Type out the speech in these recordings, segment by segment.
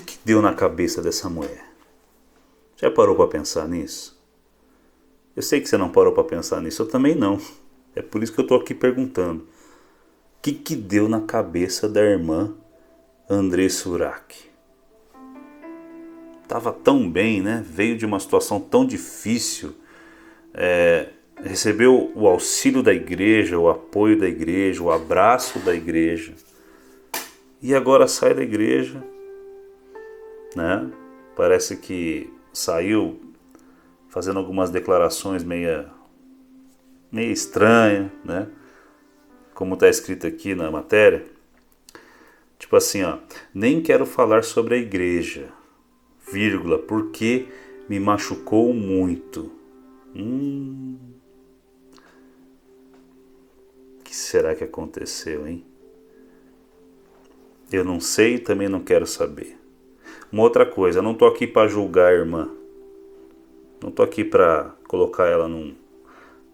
que deu na cabeça dessa mulher? Já parou para pensar nisso? Eu sei que você não parou para pensar nisso, eu também não. É por isso que eu estou aqui perguntando. O que deu na cabeça da irmã Andressa Urach? Tava tão bem, né? Veio de uma situação tão difícil, recebeu o auxílio da igreja, o apoio da igreja, o abraço da igreja, e agora sai da igreja, né? Parece que saiu fazendo algumas declarações meio estranhas, né? Como está escrito aqui na matéria, tipo assim, ó, nem quero falar sobre a igreja, vírgula, porque me machucou muito. O que será que aconteceu, hein? Eu não sei e também não quero saber. Uma outra coisa, eu não tô aqui para julgar a irmã. Não tô aqui para colocar ela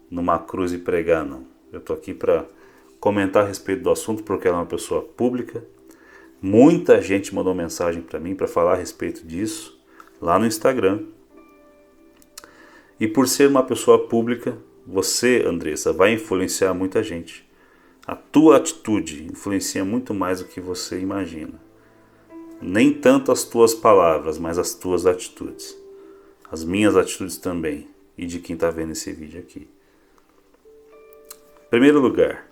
numa cruz e pregar, não. Eu tô aqui para comentar a respeito do assunto porque ela é uma pessoa pública. Muita gente mandou mensagem para mim para falar a respeito disso lá no Instagram. E por ser uma pessoa pública, você, Andressa, vai influenciar muita gente. A tua atitude influencia muito mais do que você imagina. Nem tanto as tuas palavras, mas as tuas atitudes. As minhas atitudes também. E de quem está vendo esse vídeo aqui. Em primeiro lugar,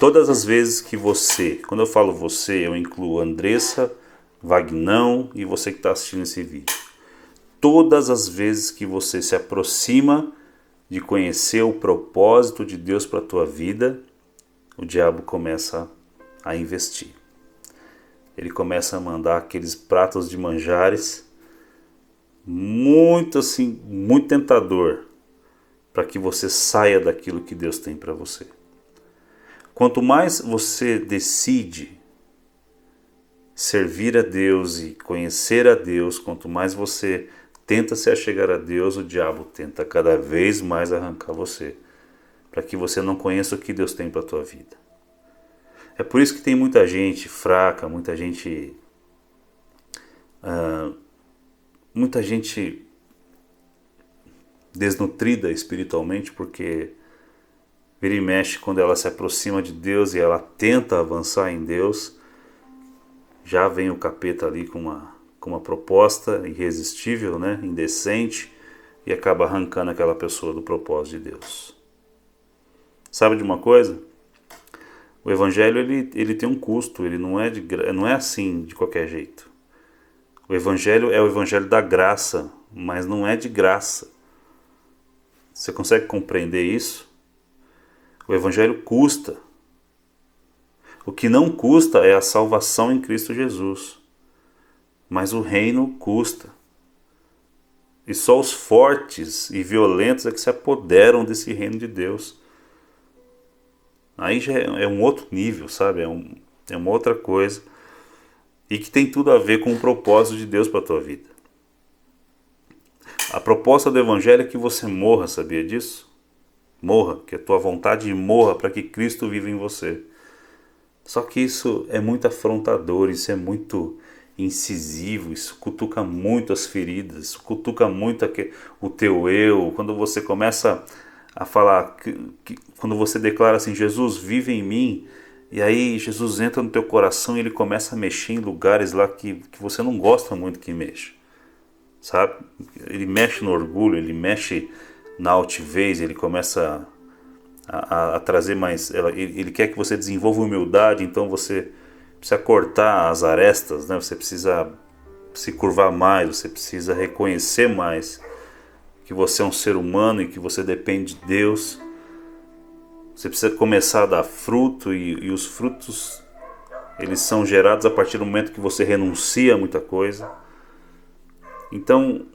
todas as vezes que você, quando eu falo você, eu incluo Andressa, Vagnão e você que está assistindo esse vídeo. Todas as vezes que você se aproxima de conhecer o propósito de Deus para a tua vida, o diabo começa a investir. Ele começa a mandar aqueles pratos de manjares muito tentador para que você saia daquilo que Deus tem para você. Quanto mais você decide servir a Deus e conhecer a Deus, quanto mais você tenta se achegar a Deus, o diabo tenta cada vez mais arrancar você, para que você não conheça o que Deus tem para a tua vida. É por isso que tem muita gente fraca, muita gente desnutrida espiritualmente, porque vira e mexe quando ela se aproxima de Deus e ela tenta avançar em Deus, já vem o capeta ali com uma proposta irresistível, né, indecente, e acaba arrancando aquela pessoa do propósito de Deus. Sabe de uma coisa? O evangelho ele tem um custo, ele não é assim de qualquer jeito. O evangelho é o evangelho da graça, mas não é de graça. Você consegue compreender isso? O evangelho custa. O que não custa é a salvação em Cristo Jesus. Mas o reino custa. E só os fortes e violentos é que se apoderam desse reino de Deus. Aí já é um outro nível, sabe? É uma outra coisa. E que tem tudo a ver com o propósito de Deus para a tua vida. A proposta do evangelho é que você morra, sabia disso? Morra, que a tua vontade morra para que Cristo viva em você. Só que isso é muito afrontador, isso é muito incisivo, isso cutuca muito as feridas, isso cutuca muito o teu eu. Quando você começa a falar, quando você declara assim, Jesus vive em mim, e aí Jesus entra no teu coração e ele começa a mexer em lugares lá que você não gosta muito que mexa, sabe? Ele mexe no orgulho, ele mexe na altivez, ele começa a trazer mais, ele quer que você desenvolva humildade, então você precisa cortar as arestas, né? Você precisa se curvar mais, você precisa reconhecer mais que você é um ser humano e que você depende de Deus. Você precisa começar a dar fruto e os frutos eles são gerados a partir do momento que você renuncia a muita coisa. Então,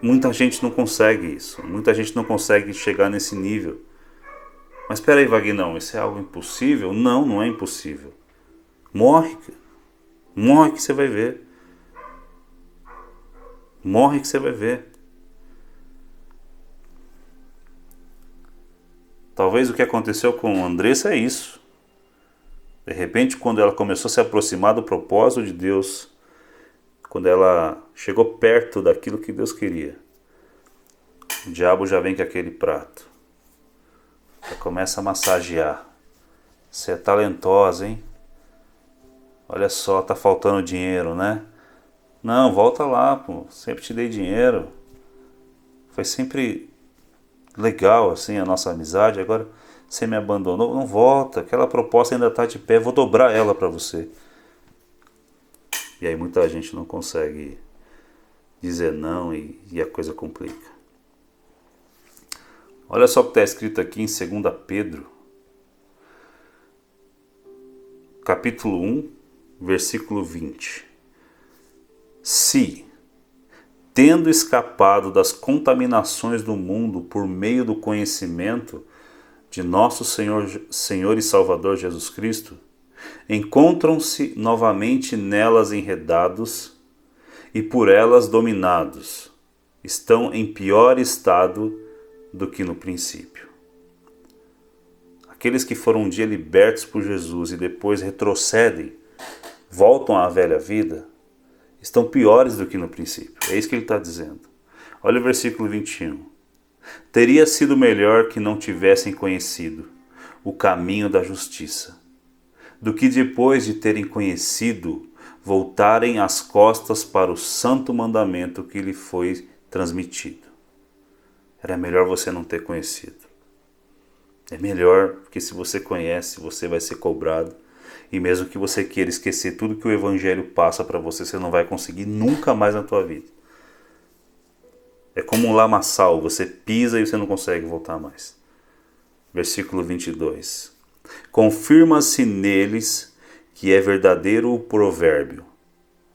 muita gente não consegue isso, muita gente não consegue chegar nesse nível. Mas espera aí, Vagnão, isso é algo impossível? Não, não é impossível. Morre que você vai ver. Morre que você vai ver. Talvez o que aconteceu com Andressa é isso. De repente, quando ela começou a se aproximar do propósito de Deus, quando ela chegou perto daquilo que Deus queria, o diabo já vem com aquele prato. Já começa a massagear. Você é talentosa, hein? Olha só, tá faltando dinheiro, né? Não, volta lá, pô. Sempre te dei dinheiro. Foi sempre legal, assim, a nossa amizade. Agora você me abandonou. Não volta. Aquela proposta ainda tá de pé. Vou dobrar ela pra você. E aí muita gente não consegue dizer não e a coisa complica. Olha só o que está escrito aqui em 2 Pedro, capítulo 1, versículo 20. Se, tendo escapado das contaminações do mundo por meio do conhecimento de nosso Senhor e Salvador Jesus Cristo, encontram-se novamente nelas enredados e por elas dominados, estão em pior estado do que no princípio. Aqueles que foram um dia libertos por Jesus e depois retrocedem, voltam à velha vida, estão piores do que no princípio. É isso que ele está dizendo. Olha o versículo 21. Teria sido melhor que não tivessem conhecido o caminho da justiça, do que depois de terem conhecido, voltarem as costas para o santo mandamento que lhe foi transmitido. Era melhor você não ter conhecido. É melhor, porque se você conhece, você vai ser cobrado. E mesmo que você queira esquecer tudo que o Evangelho passa para você, você não vai conseguir nunca mais na tua vida. É como um lamaçal, você pisa e você não consegue voltar mais. Versículo 22. Confirma-se neles que é verdadeiro o provérbio: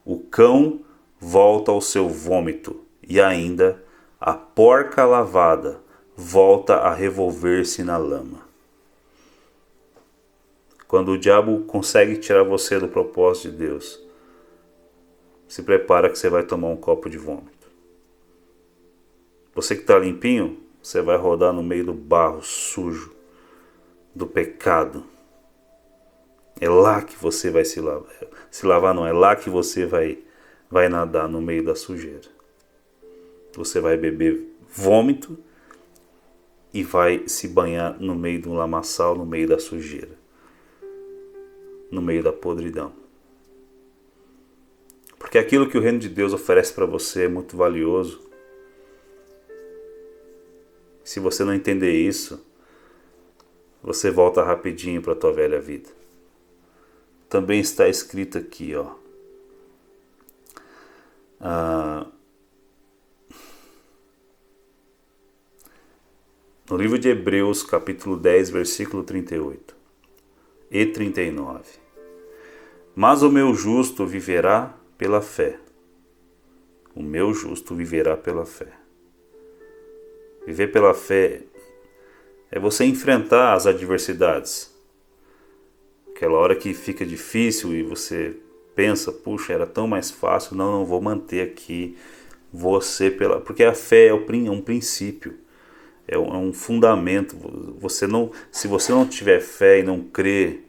o cão volta ao seu vômito, e ainda a porca lavada volta a revolver-se na lama. Quando o diabo consegue tirar você do propósito de Deus, se prepara que você vai tomar um copo de vômito. Você que está limpinho, você vai rodar no meio do barro sujo, do pecado. É lá que você vai se lavar. Se lavar não, é lá que você vai nadar no meio da sujeira. Você vai beber vômito e vai se banhar no meio de um lamaçal, no meio da sujeira, no meio da podridão. Porque aquilo que o reino de Deus oferece para você é muito valioso. Se você não entender isso, você volta rapidinho para a tua velha vida. Também está escrito aqui, ó. No livro de Hebreus, capítulo 10, versículo 38 e 39. Mas o meu justo viverá pela fé. O meu justo viverá pela fé. Viver pela fé é você enfrentar as adversidades. Aquela hora que fica difícil e você pensa, puxa, era tão mais fácil, não vou manter aqui, você pela... Porque a fé é um princípio. É um fundamento. Se você não tiver fé e não crer,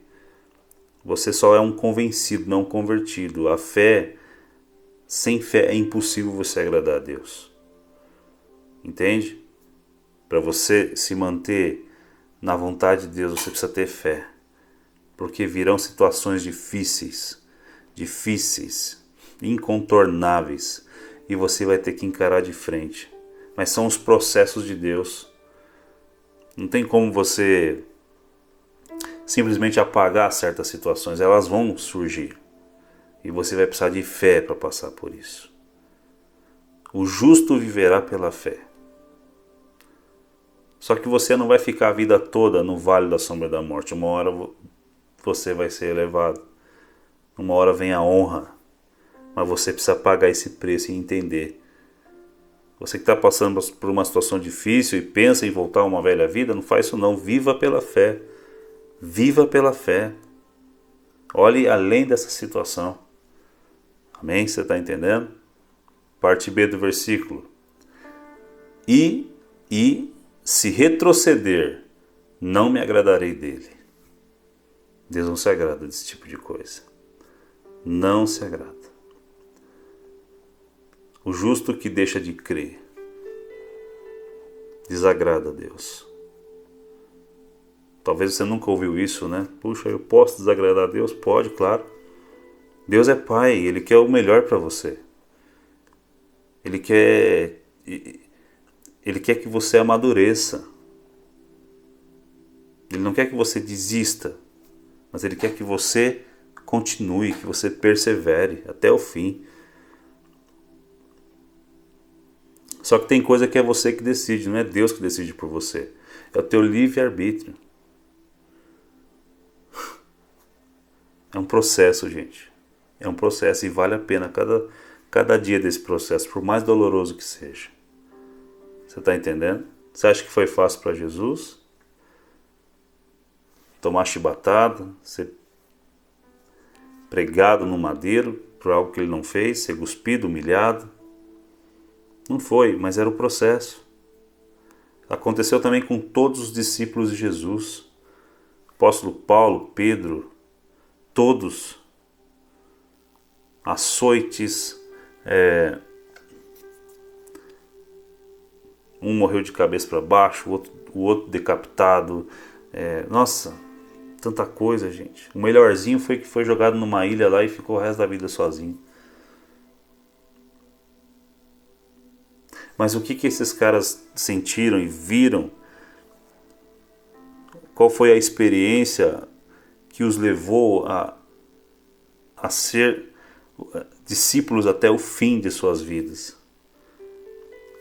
você só é um convencido, não um convertido. A fé, sem fé é impossível você agradar a Deus. Entende? Para você se manter na vontade de Deus, você precisa ter fé. Porque virão situações difíceis, incontornáveis, e você vai ter que encarar de frente. Mas são os processos de Deus. Não tem como você simplesmente apagar certas situações, elas vão surgir. E você vai precisar de fé para passar por isso. O justo viverá pela fé. Só que você não vai ficar a vida toda no vale da sombra da morte. Uma hora você vai ser elevado. Uma hora vem a honra. Mas você precisa pagar esse preço e entender. Você que está passando por uma situação difícil e pensa em voltar a uma velha vida, não faz isso não. Viva pela fé. Viva pela fé. Olhe além dessa situação. Amém? Você está entendendo? Parte B do versículo. E se retroceder, não me agradarei dele. Deus não se agrada desse tipo de coisa. Não se agrada. O justo que deixa de crer desagrada a Deus. Talvez você nunca ouviu isso, né? Puxa, eu posso desagradar a Deus? Pode, claro. Deus é Pai, Ele quer o melhor para você. Ele quer que você amadureça. Ele não quer que você desista, mas Ele quer que você continue, que você persevere até o fim. Só que tem coisa que é você que decide, não é Deus que decide por você. É o teu livre-arbítrio. É um processo, gente. É um processo e vale a pena cada dia desse processo, por mais doloroso que seja. Você está entendendo? Você acha que foi fácil para Jesus? Tomar chibatada, ser pregado no madeiro por algo que ele não fez, ser cuspido, humilhado? Não foi, mas era o processo. Aconteceu também com todos os discípulos de Jesus. Apóstolo Paulo, Pedro, todos. Açoites, um morreu de cabeça para baixo, o outro decapitado. Nossa, tanta coisa, gente. O melhorzinho foi que foi jogado numa ilha lá e ficou o resto da vida sozinho. Mas o que esses caras sentiram e viram? Qual foi a experiência que os levou a ser discípulos até o fim de suas vidas?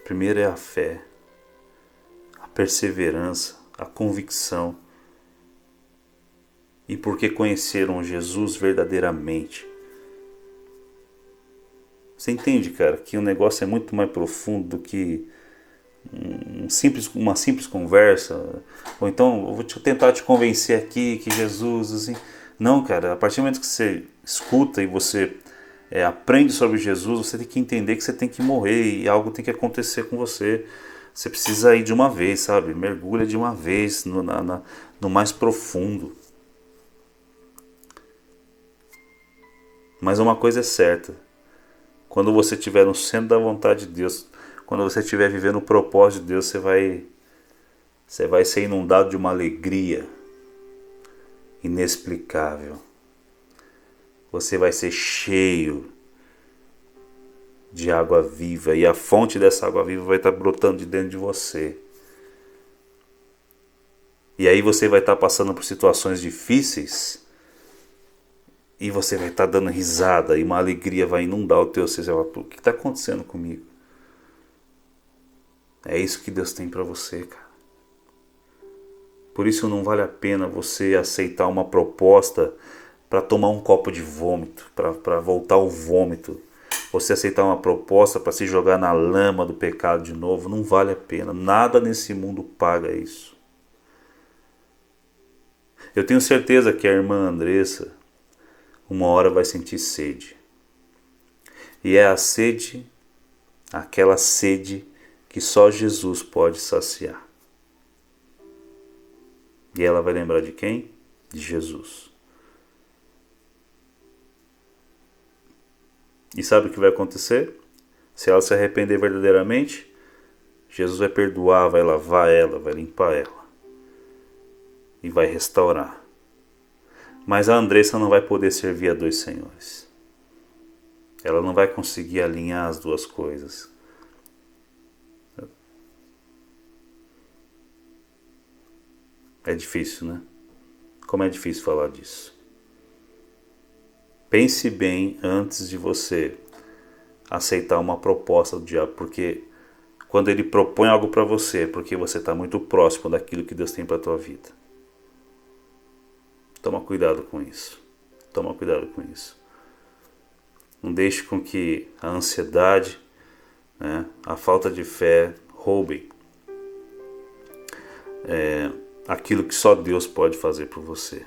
Primeiro é a fé, a perseverança, a convicção. E porque conheceram Jesus verdadeiramente. Você entende, cara, que o negócio é muito mais profundo do que uma simples conversa? Ou então, eu vou tentar te convencer aqui que Jesus, assim... Não, cara, a partir do momento que você escuta e você aprende sobre Jesus, você tem que entender que você tem que morrer e algo tem que acontecer com você. Você precisa ir de uma vez, sabe? Mergulha de uma vez no mais profundo. Mas uma coisa é certa. Quando você estiver no centro da vontade de Deus, quando você estiver vivendo o propósito de Deus, você vai ser inundado de uma alegria inexplicável. Você vai ser cheio de água viva e a fonte dessa água viva vai estar brotando de dentro de você. E aí você vai estar passando por situações difíceis e você vai estar dando risada e uma alegria vai inundar o teu ser. Você vai falar, o que está acontecendo comigo? É isso que Deus tem para você, cara. Por isso não vale a pena você aceitar uma proposta para tomar um copo de vômito, para voltar ao vômito. Você aceitar uma proposta para se jogar na lama do pecado de novo, não vale a pena. Nada nesse mundo paga isso. Eu tenho certeza que a irmã Andressa uma hora vai sentir sede. E é a sede, aquela sede que só Jesus pode saciar. E ela vai lembrar de quem? De Jesus. E sabe o que vai acontecer? Se ela se arrepender verdadeiramente, Jesus vai perdoar, vai lavar ela, vai limpar ela. E vai restaurar. Mas a Andressa não vai poder servir a dois senhores. Ela não vai conseguir alinhar as duas coisas. É difícil, né? Como é difícil falar disso. Pense bem antes de você aceitar uma proposta do diabo, porque quando ele propõe algo para você, é porque você está muito próximo daquilo que Deus tem para a tua vida. Toma cuidado com isso. Toma cuidado com isso. Não deixe com que a ansiedade, né, a falta de fé roubem aquilo que só Deus pode fazer por você.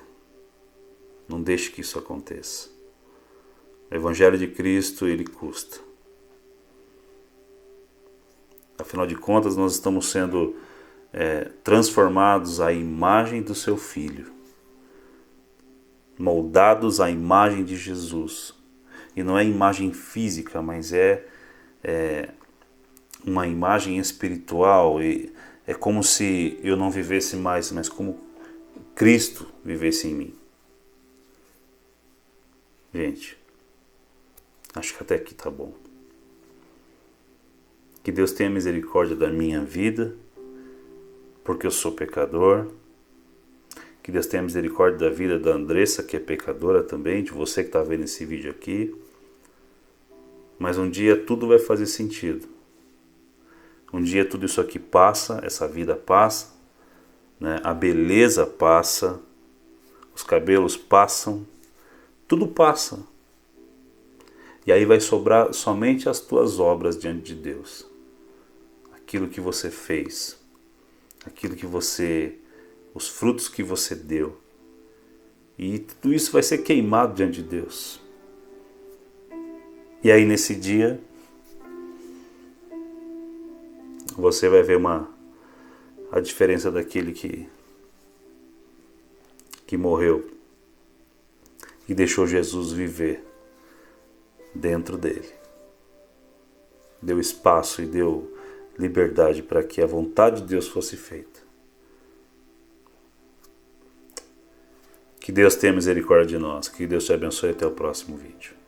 Não deixe que isso aconteça. O Evangelho de Cristo, ele custa. Afinal de contas, nós estamos sendo transformados à imagem do seu Filho. Moldados à imagem de Jesus. E não é imagem física, mas é uma imagem espiritual, e é como se eu não vivesse mais, mas como Cristo vivesse em mim. Gente, acho que até aqui tá bom. Que Deus tenha misericórdia da minha vida, porque eu sou pecador. Que Deus tenha misericórdia da vida da Andressa, que é pecadora também, de você que está vendo esse vídeo aqui. Mas um dia tudo vai fazer sentido. Um dia tudo isso aqui passa, essa vida passa, né? A beleza passa, os cabelos passam, tudo passa. E aí vai sobrar somente as tuas obras diante de Deus. Aquilo que você fez, aquilo que você, os frutos que você deu. E tudo isso vai ser queimado diante de Deus. E aí nesse dia, você vai ver a diferença daquele que morreu e deixou Jesus viver dentro dele. Deu espaço e deu liberdade para que a vontade de Deus fosse feita. Que Deus tenha misericórdia de nós. Que Deus te abençoe. Até o próximo vídeo.